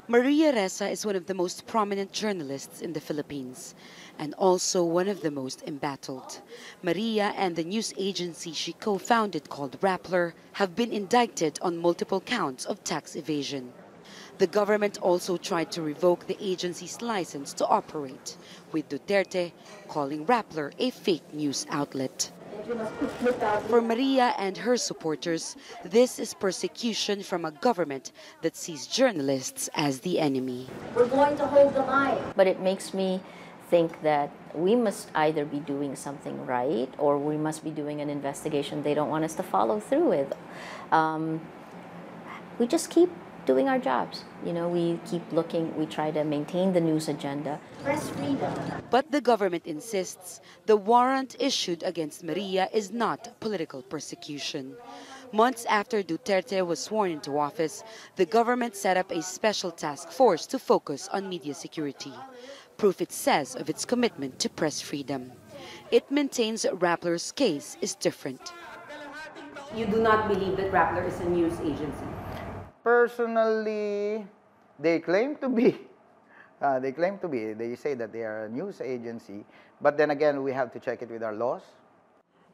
Maria Ressa is one of the most prominent journalists in the Philippines and also one of the most embattled. Maria and the news agency she co-founded called Rappler have been indicted on multiple counts of tax evasion. The government also tried to revoke the agency's license to operate, with Duterte calling Rappler a fake news outlet. For Maria and her supporters, this is persecution from a government that sees journalists as the enemy. We're going to hold the line. But it makes me think that we must either be doing something right or we must be doing an investigation they don't want us to follow through with. We just keep doing our jobs. You know, we keep looking, we try to maintain the news agenda. Press freedom. But the government insists the warrant issued against Maria is not political persecution. Months after Duterte was sworn into office, the government set up a special task force to focus on media security, proof it says of its commitment to press freedom. It maintains Rappler's case is different. You do not believe that Rappler is a news agency? Personally, they claim to be. They say that they are a news agency. But then again, we have to check it with our laws.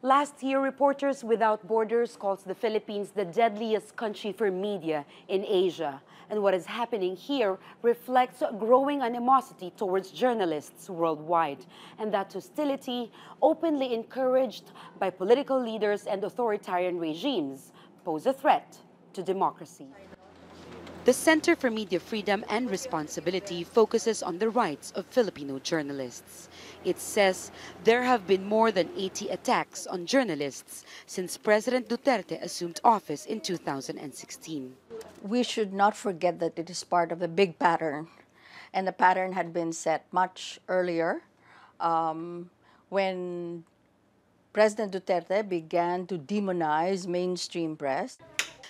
Last year, Reporters Without Borders calls the Philippines the deadliest country for media in Asia. And what is happening here reflects growing animosity towards journalists worldwide. And that hostility, openly encouraged by political leaders and authoritarian regimes, pose a threat to democracy. The Center for Media Freedom and Responsibility focuses on the rights of Filipino journalists. It says there have been more than 80 attacks on journalists since President Duterte assumed office in 2016. We should not forget that it is part of a big pattern, and the pattern had been set much earlier when President Duterte began to demonize mainstream press.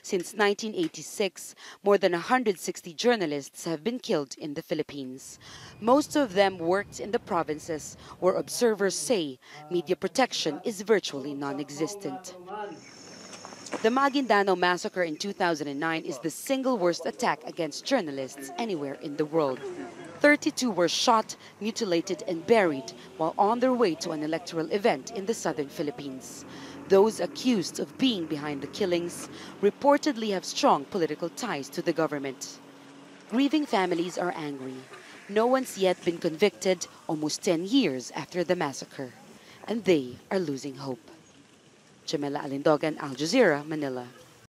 Since 1986, more than 160 journalists have been killed in the Philippines. Most of them worked in the provinces where observers say media protection is virtually non-existent. The Maguindanao massacre in 2009 is the single worst attack against journalists anywhere in the world. 32 were shot, mutilated, and buried while on their way to an electoral event in the southern Philippines. Those accused of being behind the killings reportedly have strong political ties to the government. Grieving families are angry. No one's yet been convicted almost 10 years after the massacre, and they are losing hope. Jamela, Alindogan, Al Jazeera, Manila.